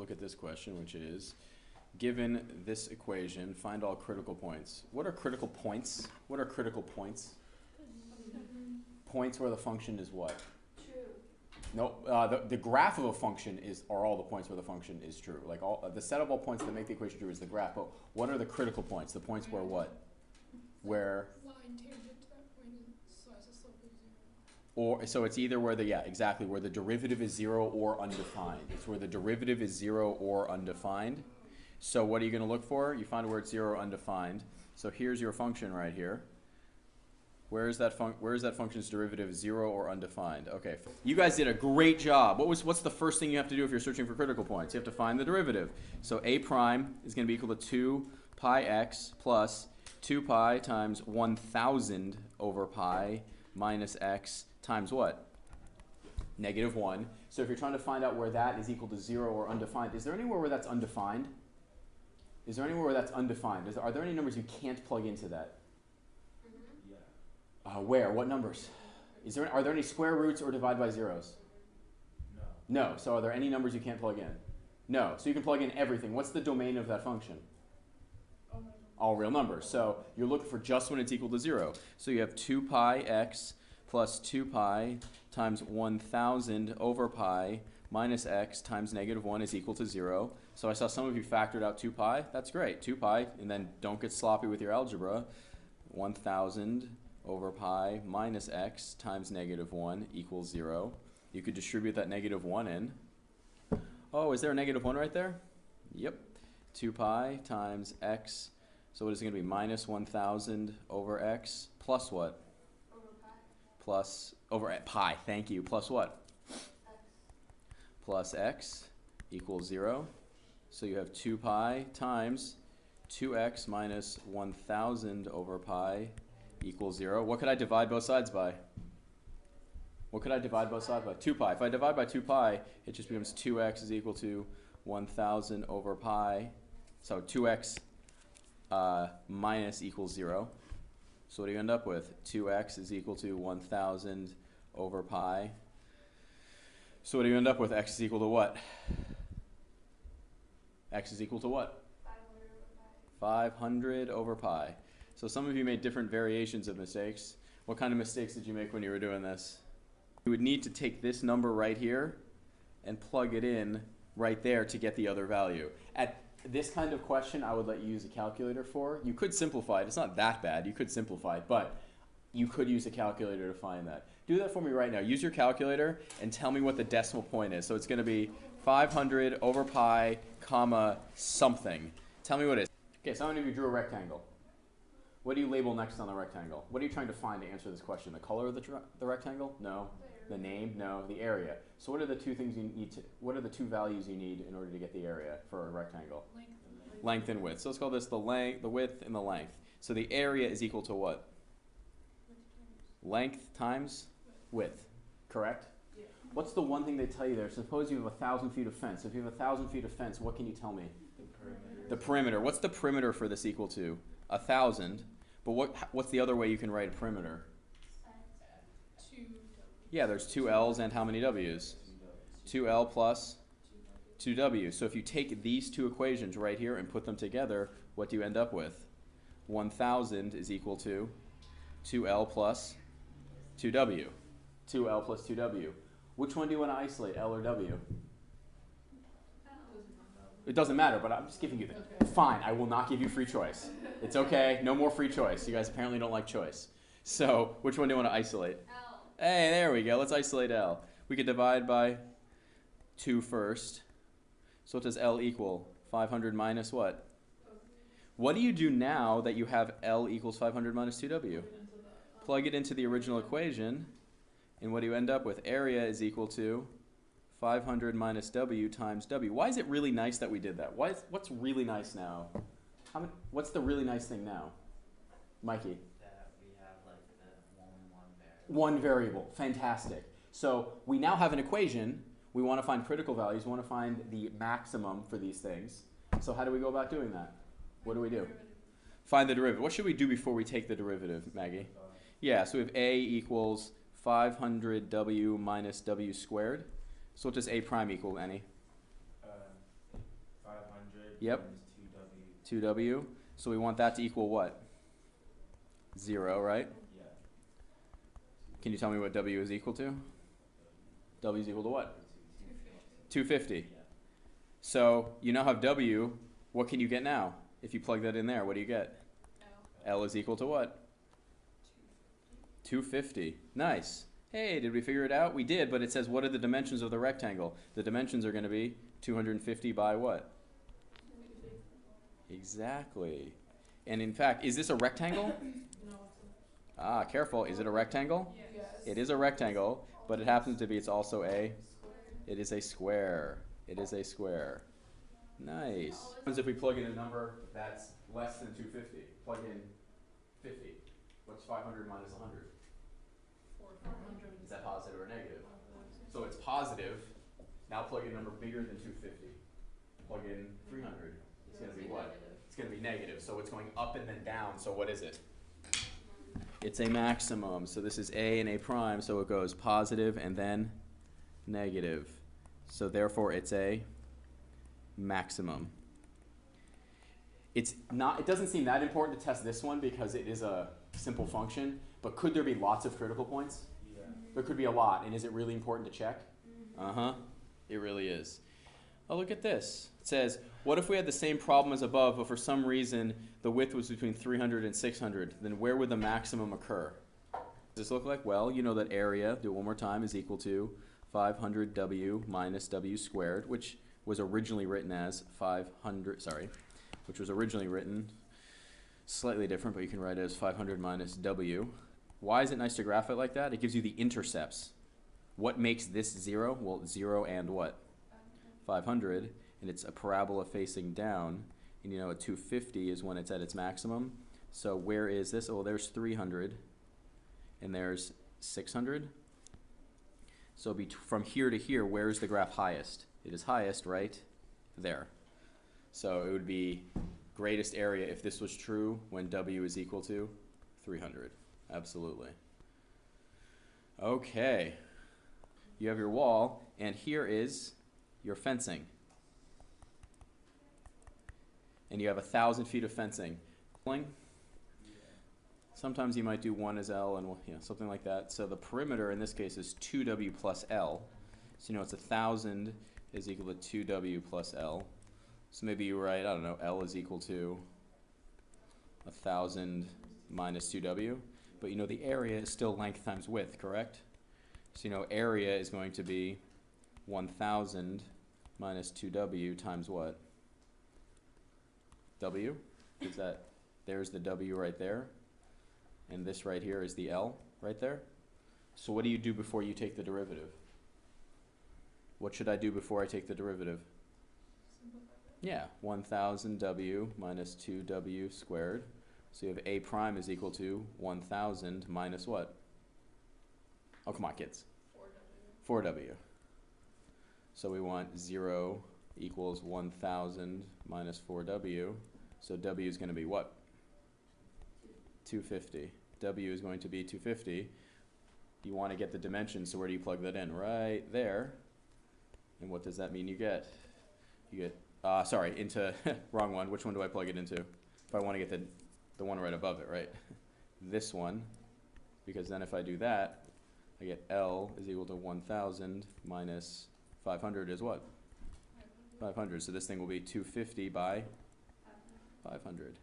look at this question, which is, given this equation, find all critical points. What are critical points? What are critical points? Points where the function is what? True. No, the graph of a function are all the points where the function is true. Like the set of all points that make the equation true is the graph. But what are the critical points? The points where what? Where? Line tangent to that point size of slope is 0. Or so it's either where exactly where the derivative is 0 or undefined. It's where the derivative is 0 or undefined. So what are you going to look for? You find where it's 0 or undefined. So here's your function right here. Where is that function's derivative 0 or undefined? Okay, you guys did a great job. What's the first thing you have to do if you're searching for critical points? You have to find the derivative. So a prime is going to be equal to 2 pi x plus 2 pi times 1,000 over pi minus x times what? Negative 1. So if you're trying to find out where that is equal to 0 or undefined, is there anywhere where that's undefined? Is there anywhere where that's undefined? Are there any numbers you can't plug into that? Where? What numbers? Are there any square roots or divide by zeros? No. No. So are there any numbers you can't plug in? No. So you can plug in everything. What's the domain of that function? All real numbers. So you're looking for just when it's equal to 0. So you have 2 pi x plus 2 pi times 1,000 over pi minus x times negative 1 is equal to 0. So I saw some of you factored out 2 pi. That's great. 2 pi, and then don't get sloppy with your algebra. 1,000 over pi minus x times negative 1 equals 0. You could distribute that negative 1 in. Oh, is there a negative 1 right there? Yep. 2 pi times x. So what is it going to be? Minus 1,000 over x plus what? Over pi. Plus, over pi, thank you. Plus what? X. Plus x equals 0. So you have 2 pi times 2x minus 1,000 over pi equals 0. What could I divide both sides by? What could I divide both sides by? 2 pi. If I divide by 2 pi, it just becomes 2x is equal to 1,000 over pi. So 2x minus equals 0. So what do you end up with? 2x is equal to 1,000 over pi. So what do you end up with? X is equal to what? X is equal to what? 500 over pi. So some of you made different variations of mistakes. What kind of mistakes did you make when you were doing this? You would need to take this number right here and plug it in right there to get the other value. At this kind of question, I would let you use a calculator for. You could simplify it. It's not that bad. You could simplify it, but you could use a calculator to find that. Do that for me right now. Use your calculator and tell me what the decimal point is. So it's going to be 500 over pi, comma, something. Tell me what it is. Okay, so how many of you drew a rectangle? What do you label next on the rectangle? What are you trying to find to answer this question? The color of the rectangle? No. The name? No. The area. So what are the two things you need to, what are the two values you need in order to get the area for a rectangle? Length and width. So let's call this the width and the length. So the area is equal to what? Length times width. Correct? Yeah. What's the one thing they tell you there? Suppose you have 1,000 feet of fence. If you have 1,000 feet of fence, what can you tell me? The perimeter. The perimeter. What's the perimeter for this equal to? 1,000. But what's the other way you can write a perimeter? 2 Yeah, there's 2 L's and how many W's? 2L plus 2W. So if you take these two equations right here and put them together, what do you end up with? 1,000 is equal to 2L plus 2W. 2L plus 2W. Which one do you want to isolate, L or W? It doesn't matter, but I'm just giving you the... Okay. Fine, I will not give you free choice. It's okay, no more free choice. You guys apparently don't like choice. So, which one do you want to isolate? L. Hey, there we go. Let's isolate L. We could divide by 2 first. So what does L equal? 500 minus what? What do you do now that you have L equals 500 minus 2W? Plug it into the original equation, and what do you end up with? Area is equal to 500 minus W times W. Why is it really nice that we did that? What's really nice now? What's the really nice thing now? Mikey? That we have like the one variable. One variable. Fantastic. So we now have an equation. We want to find critical values. We want to find the maximum for these things. So how do we go about doing that? What do we do? Find the derivative. What should we do before we take the derivative, Maggie? Yeah, so we have A equals 500W minus W squared. So what does A prime equal, Annie? A Yep. Minus two W. 2W. So we want that to equal what? 0, right? Yeah. Can you tell me what W is equal to? W is equal to what? 250. Yeah. So you now have W. What can you get now? If you plug that in there, what do you get? L. L is equal to what? 250. Nice. Hey, did we figure it out? We did, but it says what are the dimensions of the rectangle? The dimensions are going to be 250 by what? Exactly. And in fact, is this a rectangle? No. Ah, careful. Is it a rectangle? Yes. It is a rectangle, but it happens to be it's also a, it is a square. It is a square. Nice. What happens if we plug in a number that's less than 250? Plug in 50. What's 500 minus 100? 400. Is that positive or negative? So it's positive. Now plug in a number bigger than 250. Plug in 300. It's going to be what? It's going to be negative. So it's going up and then down. So what is it? It's a maximum. So this is A and A prime. So it goes positive and then negative. So therefore it's a maximum. It's not, it doesn't seem that important to test this one because it is a simple function, but could there be lots of critical points? Yeah. There could be a lot, and is it really important to check? Uh-huh, it really is. Oh, look at this. It says, what if we had the same problem as above, but for some reason the width was between 300 and 600? Then where would the maximum occur? Does this look like? Well, you know that area, do it one more time, is equal to 500W minus W squared, which was originally written as 500, which was originally written slightly different, but you can write it as 500 minus W. Why is it nice to graph it like that? It gives you the intercepts. What makes this 0? Well, 0 and what? 500, and it's a parabola facing down, and you know a 250 is when it's at its maximum. So where is this? Oh, there's 300, and there's 600. So from here to here, where is the graph highest? It is highest right there. So it would be greatest area if this was true when W is equal to 300. Absolutely. Okay. You have your wall, and here is your fencing. And you have 1,000 feet of fencing. Sometimes you might do 1 as L and something like that. So the perimeter in this case is 2W plus L. So you know it's 1,000 is equal to 2W plus L. So maybe you write, I don't know, L is equal to 1,000 minus 2W. But you know the area is still length times width, correct? So you know area is going to be 1,000 minus 2W times what? W? Is that, there's the W right there. And this right here is the L right there. So what do you do before you take the derivative? What should I do before I take the derivative? Yeah, 1,000 W minus 2W squared. So you have A prime is equal to 1,000 minus what? Oh, come on, kids. 4W. So we want 0 equals 1,000 minus 4W. So W is going to be what? 250. W is going to be 250. You want to get the dimension, so where do you plug that in? Right there. And what does that mean you get? You get, into, wrong one. Which one do I plug it into? If I want to get the one right above it, right? This one, because then if I do that, I get L is equal to 1,000 minus 500 is what? 500. So this thing will be 250 by 500.